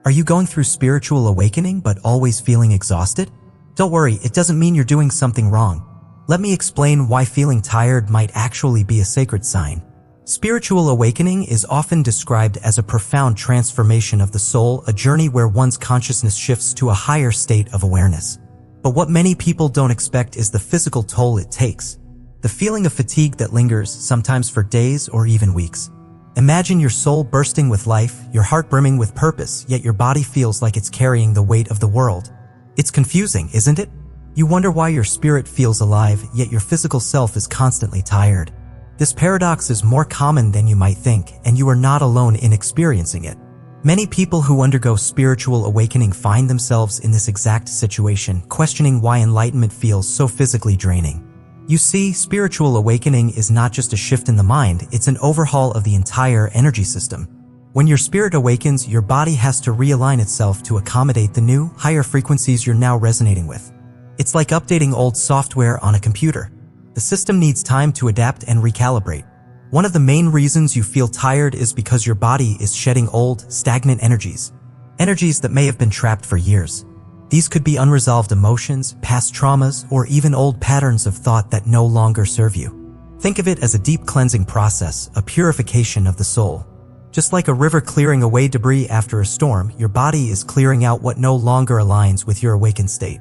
Are you going through spiritual awakening but always feeling exhausted? Don't worry, it doesn't mean you're doing something wrong. Let me explain why feeling tired might actually be a sacred sign. Spiritual awakening is often described as a profound transformation of the soul, a journey where one's consciousness shifts to a higher state of awareness. But what many people don't expect is the physical toll it takes. The feeling of fatigue that lingers, sometimes for days or even weeks. Imagine your soul bursting with life, your heart brimming with purpose, yet your body feels like it's carrying the weight of the world. It's confusing, isn't it? You wonder why your spirit feels alive, yet your physical self is constantly tired. This paradox is more common than you might think, and you are not alone in experiencing it. Many people who undergo spiritual awakening find themselves in this exact situation, questioning why enlightenment feels so physically draining. You see, spiritual awakening is not just a shift in the mind, it's an overhaul of the entire energy system. When your spirit awakens, your body has to realign itself to accommodate the new, higher frequencies you're now resonating with. It's like updating old software on a computer. The system needs time to adapt and recalibrate. One of the main reasons you feel tired is because your body is shedding old, stagnant energies. Energies that may have been trapped for years. These could be unresolved emotions, past traumas, or even old patterns of thought that no longer serve you. Think of it as a deep cleansing process, a purification of the soul. Just like a river clearing away debris after a storm, your body is clearing out what no longer aligns with your awakened state.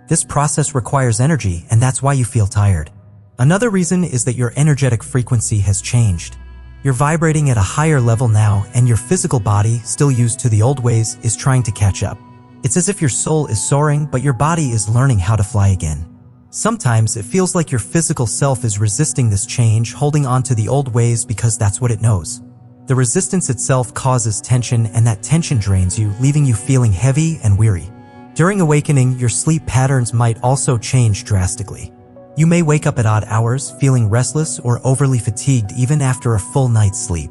This process requires energy, and that's why you feel tired. Another reason is that your energetic frequency has changed. You're vibrating at a higher level now, and your physical body, still used to the old ways, is trying to catch up. It's as if your soul is soaring, but your body is learning how to fly again. Sometimes it feels like your physical self is resisting this change, holding on to the old ways because that's what it knows. The resistance itself causes tension, and that tension drains you, leaving you feeling heavy and weary. During awakening, your sleep patterns might also change drastically. You may wake up at odd hours, feeling restless or overly fatigued even after a full night's sleep.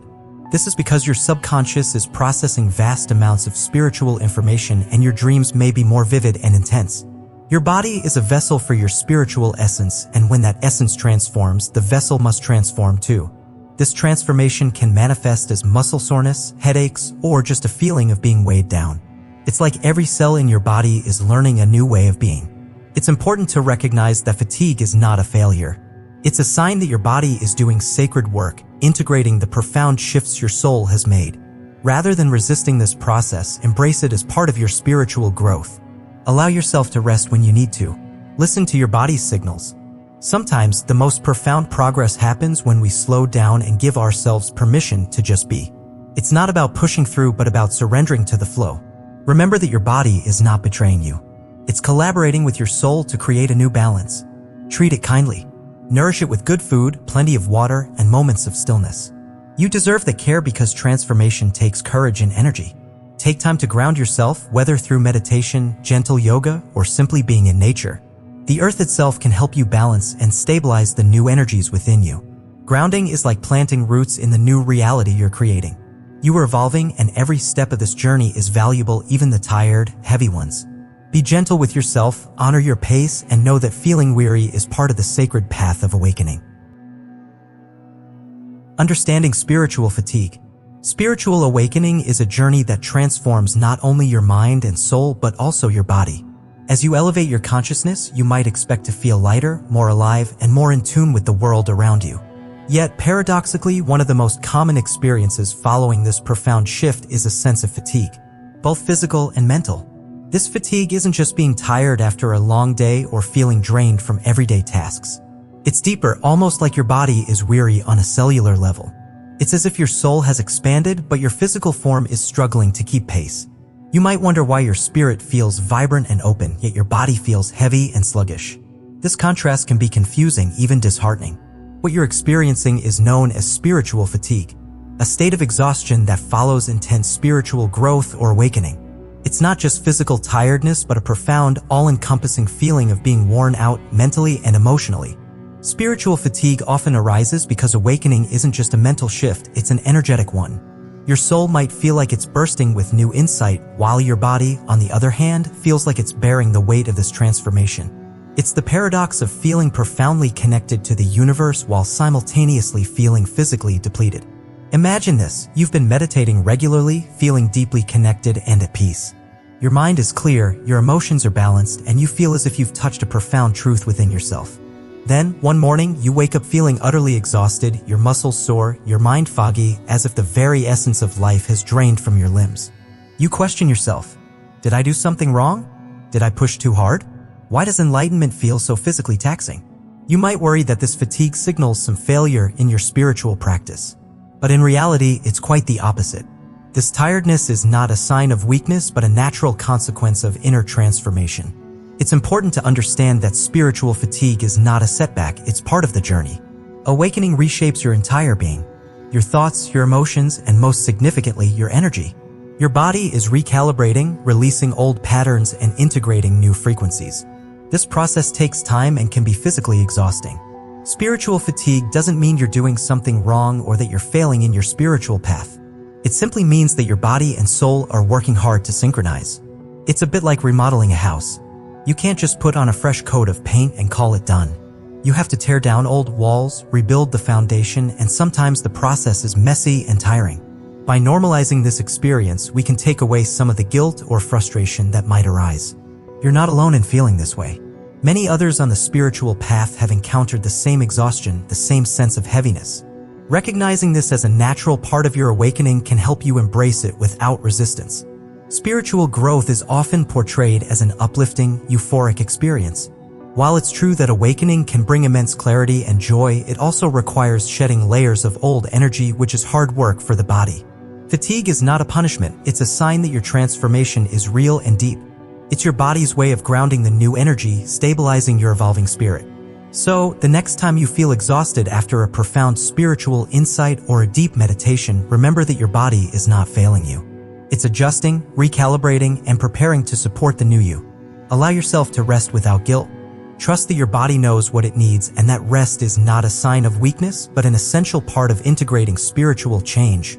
This is because your subconscious is processing vast amounts of spiritual information, and your dreams may be more vivid and intense. Your body is a vessel for your spiritual essence, and when that essence transforms, the vessel must transform too. This transformation can manifest as muscle soreness, headaches, or just a feeling of being weighed down. It's like every cell in your body is learning a new way of being. It's important to recognize that fatigue is not a failure. It's a sign that your body is doing sacred work, integrating the profound shifts your soul has made. Rather than resisting this process, embrace it as part of your spiritual growth. Allow yourself to rest when you need to. Listen to your body's signals. Sometimes, the most profound progress happens when we slow down and give ourselves permission to just be. It's not about pushing through, but about surrendering to the flow. Remember that your body is not betraying you. It's collaborating with your soul to create a new balance. Treat it kindly. Nourish it with good food, plenty of water, and moments of stillness. You deserve the care because transformation takes courage and energy. Take time to ground yourself, whether through meditation, gentle yoga, or simply being in nature. The earth itself can help you balance and stabilize the new energies within you. Grounding is like planting roots in the new reality you're creating. You are evolving, and every step of this journey is valuable, even the tired, heavy ones. Be gentle with yourself, honor your pace, and know that feeling weary is part of the sacred path of awakening. Understanding spiritual fatigue. Spiritual awakening is a journey that transforms not only your mind and soul but also your body. As you elevate your consciousness, you might expect to feel lighter, more alive, and more in tune with the world around you. Yet, paradoxically, one of the most common experiences following this profound shift is a sense of fatigue, both physical and mental. This fatigue isn't just being tired after a long day or feeling drained from everyday tasks. It's deeper, almost like your body is weary on a cellular level. It's as if your soul has expanded, but your physical form is struggling to keep pace. You might wonder why your spirit feels vibrant and open, yet your body feels heavy and sluggish. This contrast can be confusing, even disheartening. What you're experiencing is known as spiritual fatigue, a state of exhaustion that follows intense spiritual growth or awakening. It's not just physical tiredness, but a profound, all-encompassing feeling of being worn out mentally and emotionally. Spiritual fatigue often arises because awakening isn't just a mental shift, it's an energetic one. Your soul might feel like it's bursting with new insight, while your body, on the other hand, feels like it's bearing the weight of this transformation. It's the paradox of feeling profoundly connected to the universe while simultaneously feeling physically depleted. Imagine this, you've been meditating regularly, feeling deeply connected and at peace. Your mind is clear, your emotions are balanced, and you feel as if you've touched a profound truth within yourself. Then, one morning, you wake up feeling utterly exhausted, your muscles sore, your mind foggy, as if the very essence of life has drained from your limbs. You question yourself. Did I do something wrong? Did I push too hard? Why does enlightenment feel so physically taxing? You might worry that this fatigue signals some failure in your spiritual practice. But in reality, it's quite the opposite. This tiredness is not a sign of weakness, but a natural consequence of inner transformation. It's important to understand that spiritual fatigue is not a setback, it's part of the journey. Awakening reshapes your entire being, your thoughts, your emotions, and most significantly, your energy. Your body is recalibrating, releasing old patterns and integrating new frequencies. This process takes time and can be physically exhausting. Spiritual fatigue doesn't mean you're doing something wrong or that you're failing in your spiritual path. It simply means that your body and soul are working hard to synchronize. It's a bit like remodeling a house. You can't just put on a fresh coat of paint and call it done. You have to tear down old walls, rebuild the foundation, and sometimes the process is messy and tiring. By normalizing this experience, we can take away some of the guilt or frustration that might arise. You're not alone in feeling this way. Many others on the spiritual path have encountered the same exhaustion, the same sense of heaviness. Recognizing this as a natural part of your awakening can help you embrace it without resistance. Spiritual growth is often portrayed as an uplifting, euphoric experience. While it's true that awakening can bring immense clarity and joy, it also requires shedding layers of old energy, which is hard work for the body. Fatigue is not a punishment, it's a sign that your transformation is real and deep. It's your body's way of grounding the new energy, stabilizing your evolving spirit. So, the next time you feel exhausted after a profound spiritual insight or a deep meditation, remember that your body is not failing you. It's adjusting, recalibrating, and preparing to support the new you. Allow yourself to rest without guilt. Trust that your body knows what it needs, and that rest is not a sign of weakness, but an essential part of integrating spiritual change.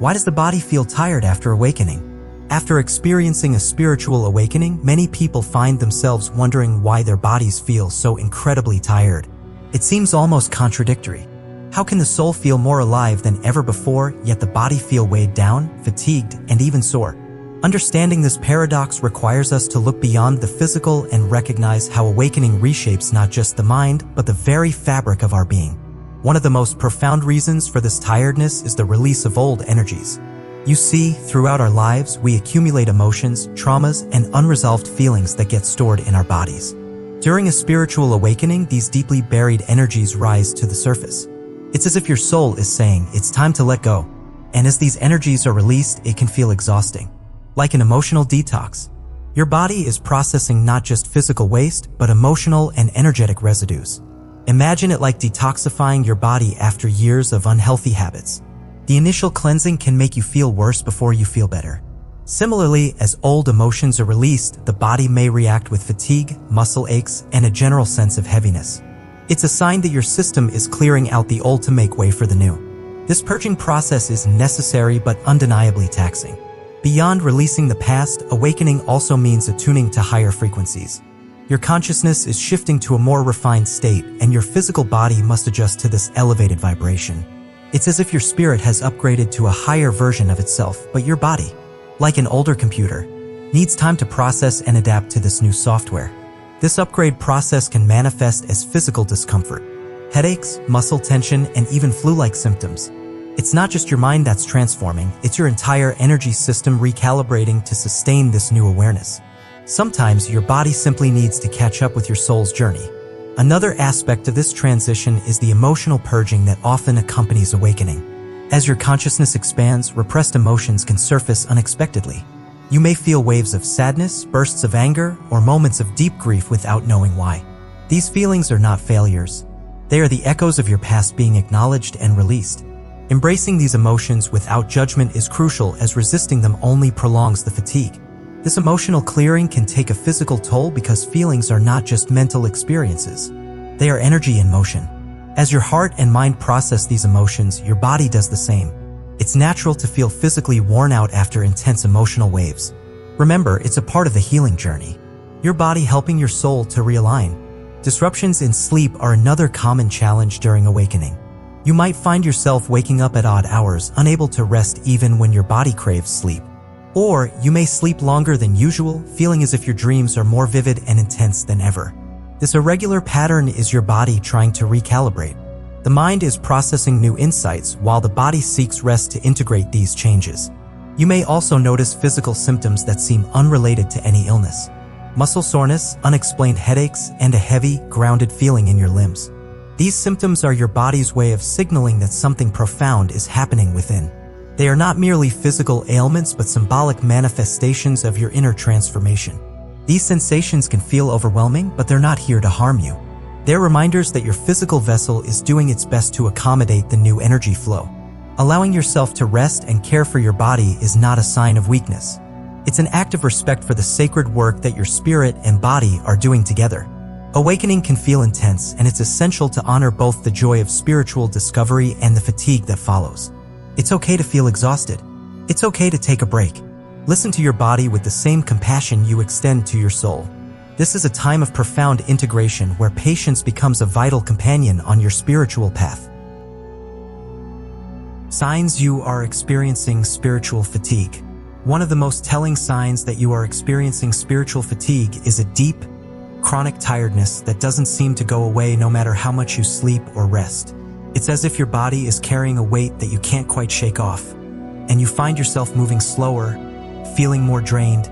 Why does the body feel tired after awakening? After experiencing a spiritual awakening, many people find themselves wondering why their bodies feel so incredibly tired. It seems almost contradictory. How can the soul feel more alive than ever before, yet the body feel weighed down, fatigued, and even sore? Understanding this paradox requires us to look beyond the physical and recognize how awakening reshapes not just the mind, but the very fabric of our being. One of the most profound reasons for this tiredness is the release of old energies. You see, throughout our lives, we accumulate emotions, traumas, and unresolved feelings that get stored in our bodies. During a spiritual awakening, these deeply buried energies rise to the surface. It's as if your soul is saying, it's time to let go. And as these energies are released, it can feel exhausting. Like an emotional detox. Your body is processing not just physical waste, but emotional and energetic residues. Imagine it like detoxifying your body after years of unhealthy habits. The initial cleansing can make you feel worse before you feel better. Similarly, as old emotions are released, the body may react with fatigue, muscle aches, and a general sense of heaviness. It's a sign that your system is clearing out the old to make way for the new. This purging process is necessary but undeniably taxing. Beyond releasing the past, awakening also means attuning to higher frequencies. Your consciousness is shifting to a more refined state, and your physical body must adjust to this elevated vibration. It's as if your spirit has upgraded to a higher version of itself, but your body, like an older computer, needs time to process and adapt to this new software. This upgrade process can manifest as physical discomfort, headaches, muscle tension, and even flu-like symptoms. It's not just your mind that's transforming, it's your entire energy system recalibrating to sustain this new awareness. Sometimes your body simply needs to catch up with your soul's journey. Another aspect of this transition is the emotional purging that often accompanies awakening. As your consciousness expands, repressed emotions can surface unexpectedly. You may feel waves of sadness, bursts of anger, or moments of deep grief without knowing why. These feelings are not failures. They are the echoes of your past being acknowledged and released. Embracing these emotions without judgment is crucial, as resisting them only prolongs the fatigue. This emotional clearing can take a physical toll because feelings are not just mental experiences. They are energy in motion. As your heart and mind process these emotions, your body does the same. It's natural to feel physically worn out after intense emotional waves. Remember, it's a part of the healing journey. Your body helping your soul to realign. Disruptions in sleep are another common challenge during awakening. You might find yourself waking up at odd hours, unable to rest even when your body craves sleep. Or you may sleep longer than usual, feeling as if your dreams are more vivid and intense than ever. This irregular pattern is your body trying to recalibrate. The mind is processing new insights while the body seeks rest to integrate these changes. You may also notice physical symptoms that seem unrelated to any illness. Muscle soreness, unexplained headaches, and a heavy, grounded feeling in your limbs. These symptoms are your body's way of signaling that something profound is happening within. They are not merely physical ailments but symbolic manifestations of your inner transformation. These sensations can feel overwhelming, but they're not here to harm you. They're reminders that your physical vessel is doing its best to accommodate the new energy flow. Allowing yourself to rest and care for your body is not a sign of weakness. It's an act of respect for the sacred work that your spirit and body are doing together. Awakening can feel intense, and it's essential to honor both the joy of spiritual discovery and the fatigue that follows. It's okay to feel exhausted. It's okay to take a break. Listen to your body with the same compassion you extend to your soul. This is a time of profound integration where patience becomes a vital companion on your spiritual path. Signs you are experiencing spiritual fatigue. One of the most telling signs that you are experiencing spiritual fatigue is a deep, chronic tiredness that doesn't seem to go away no matter how much you sleep or rest. It's as if your body is carrying a weight that you can't quite shake off, and you find yourself moving slower, feeling more drained,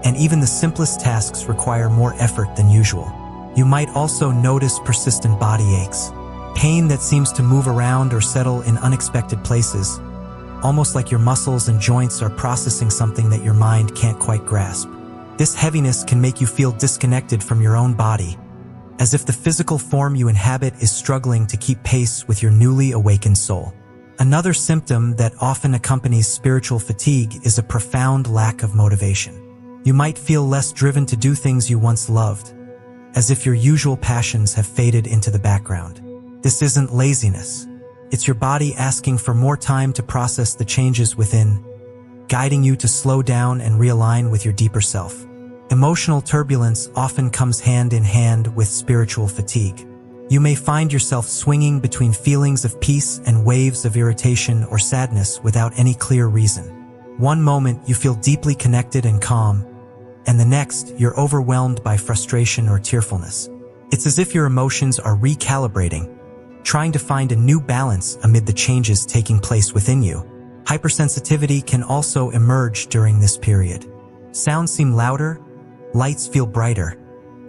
and even the simplest tasks require more effort than usual. You might also notice persistent body aches, pain that seems to move around or settle in unexpected places, almost like your muscles and joints are processing something that your mind can't quite grasp. This heaviness can make you feel disconnected from your own body, as if the physical form you inhabit is struggling to keep pace with your newly awakened soul. Another symptom that often accompanies spiritual fatigue is a profound lack of motivation. You might feel less driven to do things you once loved, as if your usual passions have faded into the background. This isn't laziness. It's your body asking for more time to process the changes within, guiding you to slow down and realign with your deeper self. Emotional turbulence often comes hand in hand with spiritual fatigue. You may find yourself swinging between feelings of peace and waves of irritation or sadness without any clear reason. One moment you feel deeply connected and calm, and the next you're overwhelmed by frustration or tearfulness. It's as if your emotions are recalibrating, trying to find a new balance amid the changes taking place within you. Hypersensitivity can also emerge during this period. Sounds seem louder, lights feel brighter,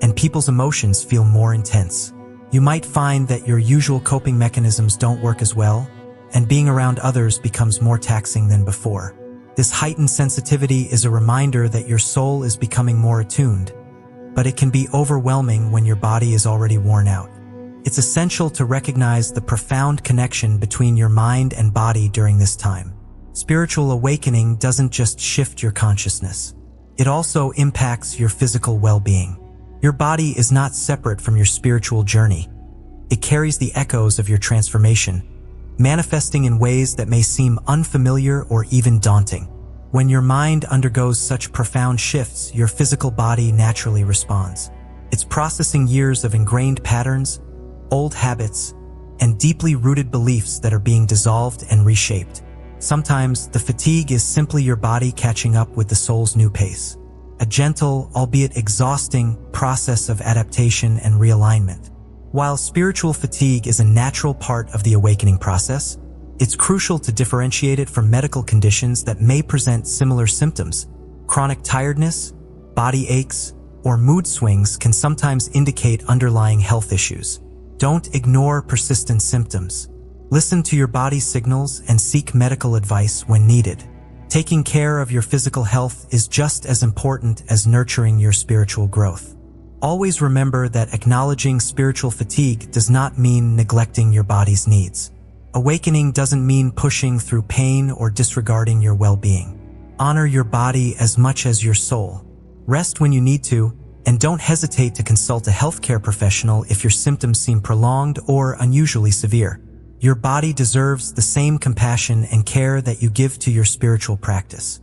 and people's emotions feel more intense. You might find that your usual coping mechanisms don't work as well, and being around others becomes more taxing than before. This heightened sensitivity is a reminder that your soul is becoming more attuned, but it can be overwhelming when your body is already worn out. It's essential to recognize the profound connection between your mind and body during this time. Spiritual awakening doesn't just shift your consciousness. It also impacts your physical well-being. Your body is not separate from your spiritual journey. It carries the echoes of your transformation, manifesting in ways that may seem unfamiliar or even daunting. When your mind undergoes such profound shifts, your physical body naturally responds. It's processing years of ingrained patterns, old habits, and deeply rooted beliefs that are being dissolved and reshaped. Sometimes the fatigue is simply your body catching up with the soul's new pace. A gentle, albeit exhausting, process of adaptation and realignment. While spiritual fatigue is a natural part of the awakening process, it's crucial to differentiate it from medical conditions that may present similar symptoms. Chronic tiredness, body aches, or mood swings can sometimes indicate underlying health issues. Don't ignore persistent symptoms. Listen to your body's signals and seek medical advice when needed. Taking care of your physical health is just as important as nurturing your spiritual growth. Always remember that acknowledging spiritual fatigue does not mean neglecting your body's needs. Awakening doesn't mean pushing through pain or disregarding your well-being. Honor your body as much as your soul. Rest when you need to, and don't hesitate to consult a healthcare professional if your symptoms seem prolonged or unusually severe. Your body deserves the same compassion and care that you give to your spiritual practice.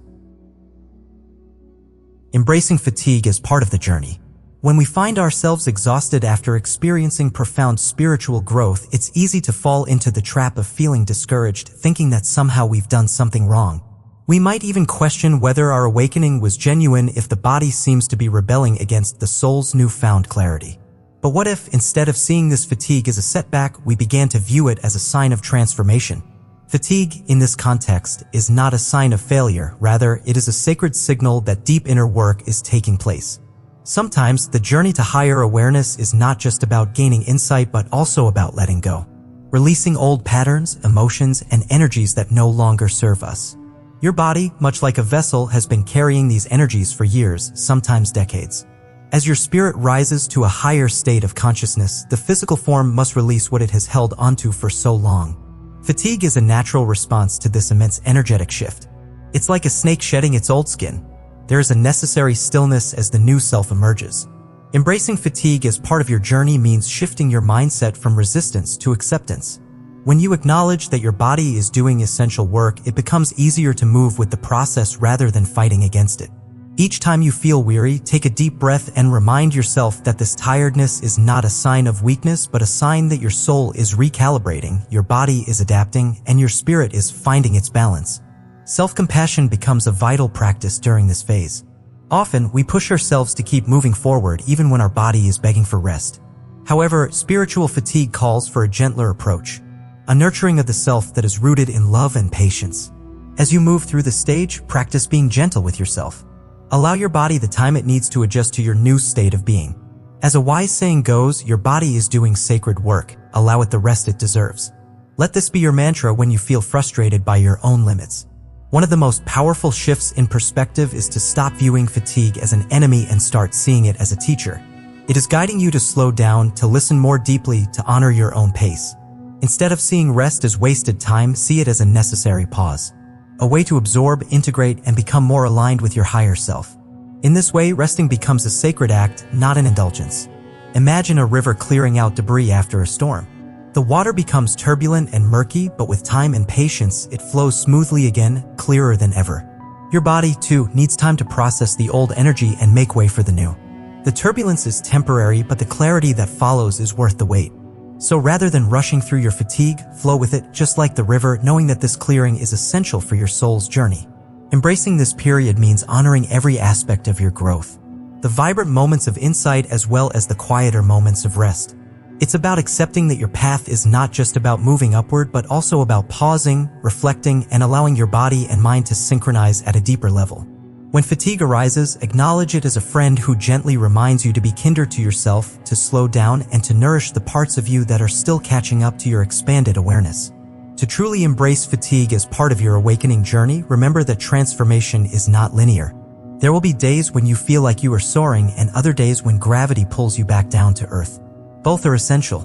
Embracing fatigue is part of the journey. When we find ourselves exhausted after experiencing profound spiritual growth, it's easy to fall into the trap of feeling discouraged, thinking that somehow we've done something wrong. We might even question whether our awakening was genuine if the body seems to be rebelling against the soul's newfound clarity. But what if, instead of seeing this fatigue as a setback, we began to view it as a sign of transformation? Fatigue, in this context, is not a sign of failure. Rather, it is a sacred signal that deep inner work is taking place. Sometimes, the journey to higher awareness is not just about gaining insight but also about letting go. Releasing old patterns, emotions, and energies that no longer serve us. Your body, much like a vessel, has been carrying these energies for years, sometimes decades. As your spirit rises to a higher state of consciousness, the physical form must release what it has held onto for so long. Fatigue is a natural response to this immense energetic shift. It's like a snake shedding its old skin. There is a necessary stillness as the new self emerges. Embracing fatigue as part of your journey means shifting your mindset from resistance to acceptance. When you acknowledge that your body is doing essential work, it becomes easier to move with the process rather than fighting against it. Each time you feel weary, take a deep breath and remind yourself that this tiredness is not a sign of weakness but a sign that your soul is recalibrating, your body is adapting, and your spirit is finding its balance. Self-compassion becomes a vital practice during this phase. Often, we push ourselves to keep moving forward even when our body is begging for rest. However, spiritual fatigue calls for a gentler approach, a nurturing of the self that is rooted in love and patience. As you move through the stage, practice being gentle with yourself. Allow your body the time it needs to adjust to your new state of being. As a wise saying goes, your body is doing sacred work. Allow it the rest it deserves. Let this be your mantra when you feel frustrated by your own limits. One of the most powerful shifts in perspective is to stop viewing fatigue as an enemy and start seeing it as a teacher. It is guiding you to slow down, to listen more deeply, to honor your own pace. Instead of seeing rest as wasted time, see it as a necessary pause. A way to absorb, integrate, and become more aligned with your higher self. In this way, resting becomes a sacred act, not an indulgence. Imagine a river clearing out debris after a storm. The water becomes turbulent and murky, but with time and patience, it flows smoothly again, clearer than ever. Your body, too, needs time to process the old energy and make way for the new. The turbulence is temporary, but the clarity that follows is worth the wait. So rather than rushing through your fatigue, flow with it, just like the river, knowing that this clearing is essential for your soul's journey. Embracing this period means honoring every aspect of your growth. The vibrant moments of insight as well as the quieter moments of rest. It's about accepting that your path is not just about moving upward, but also about pausing, reflecting, and allowing your body and mind to synchronize at a deeper level. When fatigue arises, acknowledge it as a friend who gently reminds you to be kinder to yourself, to slow down, and to nourish the parts of you that are still catching up to your expanded awareness. To truly embrace fatigue as part of your awakening journey, remember that transformation is not linear. There will be days when you feel like you are soaring and other days when gravity pulls you back down to earth. Both are essential.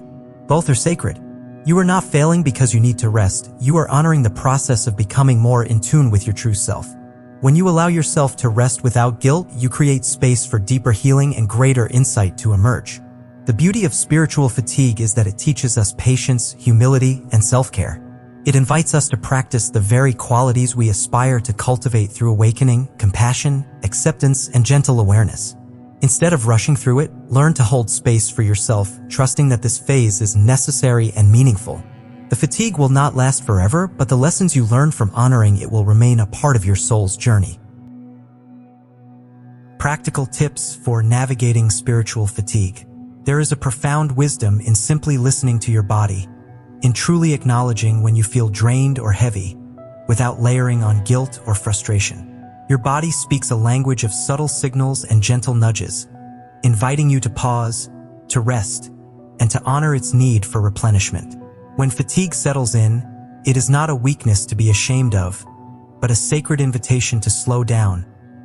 Both are sacred. You are not failing because you need to rest. You are honoring the process of becoming more in tune with your true self. When you allow yourself to rest without guilt, you create space for deeper healing and greater insight to emerge. The beauty of spiritual fatigue is that it teaches us patience, humility, and self-care. It invites us to practice the very qualities we aspire to cultivate through awakening, compassion, acceptance, and gentle awareness. Instead of rushing through it, learn to hold space for yourself, trusting that this phase is necessary and meaningful. The fatigue will not last forever, but the lessons you learn from honoring it will remain a part of your soul's journey. Practical tips for navigating spiritual fatigue. There is a profound wisdom in simply listening to your body, in truly acknowledging when you feel drained or heavy, without layering on guilt or frustration. Your body speaks a language of subtle signals and gentle nudges, inviting you to pause, to rest, and to honor its need for replenishment. When fatigue settles in, it is not a weakness to be ashamed of, but a sacred invitation to slow down,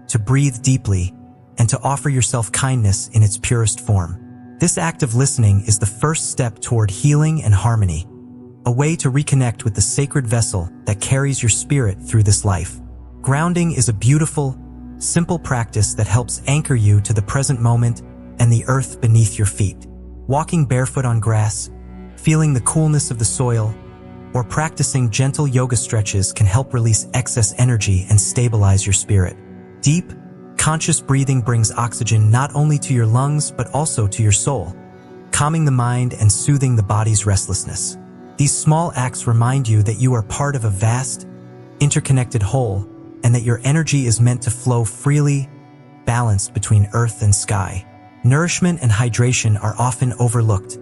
to breathe deeply, and to offer yourself kindness in its purest form. This act of listening is the first step toward healing and harmony, a way to reconnect with the sacred vessel that carries your spirit through this life. Grounding is a beautiful, simple practice that helps anchor you to the present moment and the earth beneath your feet. Walking barefoot on grass, feeling the coolness of the soil, or practicing gentle yoga stretches can help release excess energy and stabilize your spirit. Deep, Conscious breathing brings oxygen not only to your lungs but also to your soul, calming the mind and soothing the body's restlessness. These small acts remind you that you are part of a vast, interconnected whole, and that your energy is meant to flow freely, balanced between earth and sky. Nourishment and hydration are often overlooked,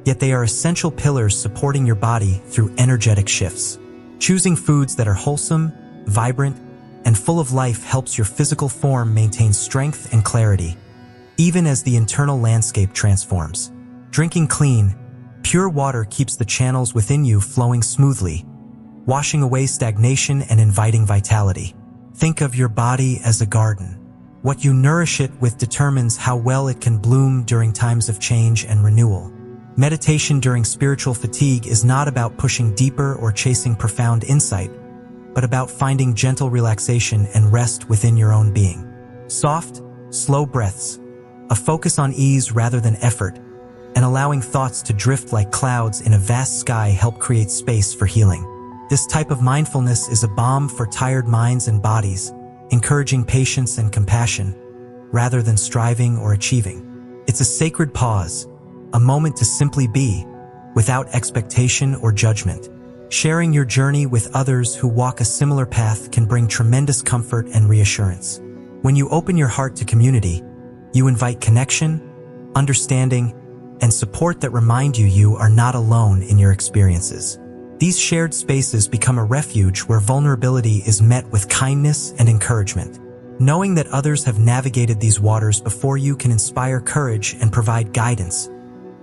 yet they are essential pillars supporting your body through energetic shifts. Choosing foods that are wholesome, vibrant, and full of life helps your physical form maintain strength and clarity, even as the internal landscape transforms. Drinking clean, pure water keeps the channels within you flowing smoothly, washing away stagnation and inviting vitality. Think of your body as a garden. What you nourish it with determines how well it can bloom during times of change and renewal. Meditation during spiritual fatigue is not about pushing deeper or chasing profound insight, but about finding gentle relaxation and rest within your own being. Soft, slow breaths, a focus on ease rather than effort, and allowing thoughts to drift like clouds in a vast sky help create space for healing. This type of mindfulness is a balm for tired minds and bodies, encouraging patience and compassion, rather than striving or achieving. It's a sacred pause, a moment to simply be, without expectation or judgment. Sharing your journey with others who walk a similar path can bring tremendous comfort and reassurance. When you open your heart to community, you invite connection, understanding, and support that remind you are not alone in your experiences. These shared spaces become a refuge where vulnerability is met with kindness and encouragement. Knowing that others have navigated these waters before you can inspire courage and provide guidance,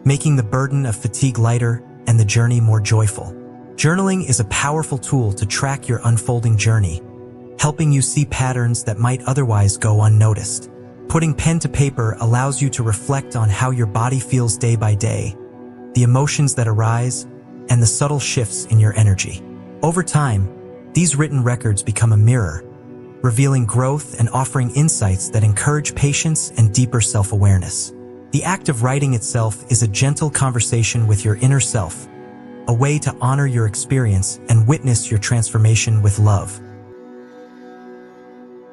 making the burden of fatigue lighter and the journey more joyful. Journaling is a powerful tool to track your unfolding journey, helping you see patterns that might otherwise go unnoticed. Putting pen to paper allows you to reflect on how your body feels day by day, the emotions that arise, and the subtle shifts in your energy. Over time, these written records become a mirror, revealing growth and offering insights that encourage patience and deeper self-awareness. The act of writing itself is a gentle conversation with your inner self, a way to honor your experience and witness your transformation with love.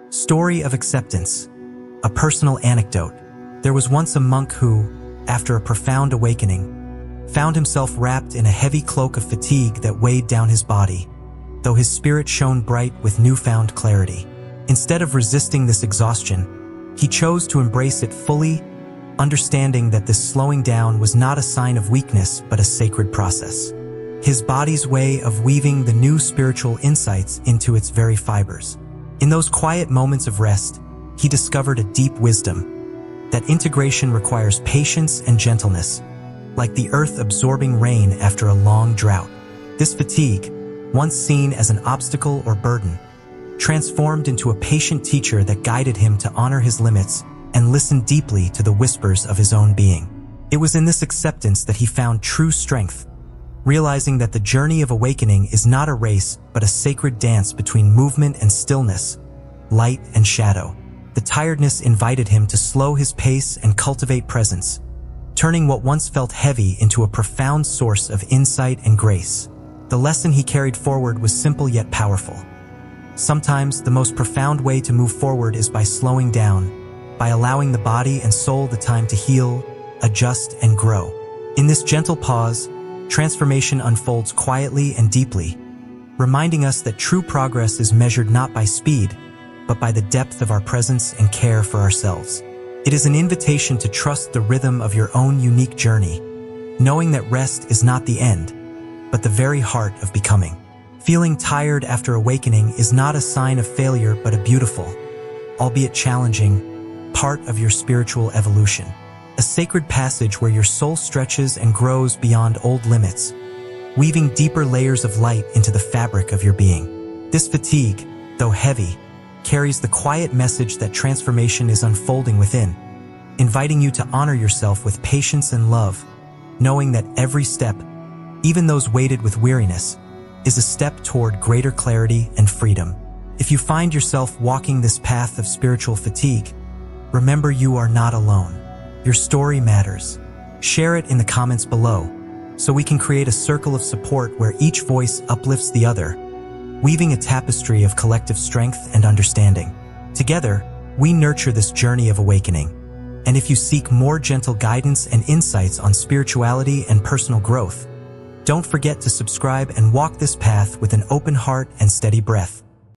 Story of acceptance. A personal anecdote. There was once a monk who, after a profound awakening, found himself wrapped in a heavy cloak of fatigue that weighed down his body, though his spirit shone bright with newfound clarity. Instead of resisting this exhaustion, he chose to embrace it fully, understanding that this slowing down was not a sign of weakness but a sacred process. His body's way of weaving the new spiritual insights into its very fibers. In those quiet moments of rest, he discovered a deep wisdom, that integration requires patience and gentleness, like the earth absorbing rain after a long drought. This fatigue, once seen as an obstacle or burden, transformed into a patient teacher that guided him to honor his limits and listen deeply to the whispers of his own being. It was in this acceptance that he found true strength, realizing that the journey of awakening is not a race but a sacred dance between movement and stillness, light and shadow. The tiredness invited him to slow his pace and cultivate presence, turning what once felt heavy into a profound source of insight and grace. The lesson he carried forward was simple yet powerful. Sometimes the most profound way to move forward is by slowing down, by allowing the body and soul the time to heal, adjust, and grow. In this gentle pause, transformation unfolds quietly and deeply, reminding us that true progress is measured not by speed, but by the depth of our presence and care for ourselves. It is an invitation to trust the rhythm of your own unique journey, knowing that rest is not the end, but the very heart of becoming. Feeling tired after awakening is not a sign of failure but a beautiful, albeit challenging, part of your spiritual evolution. A sacred passage where your soul stretches and grows beyond old limits, weaving deeper layers of light into the fabric of your being. This fatigue, though heavy, carries the quiet message that transformation is unfolding within, inviting you to honor yourself with patience and love, knowing that every step, even those weighted with weariness, is a step toward greater clarity and freedom. If you find yourself walking this path of spiritual fatigue, remember you are not alone. Your story matters. Share it in the comments below, so we can create a circle of support where each voice uplifts the other, weaving a tapestry of collective strength and understanding. Together, We nurture this journey of awakening. And if you seek more gentle guidance and insights on spirituality and personal growth, don't forget to subscribe and walk this path with an open heart and steady breath.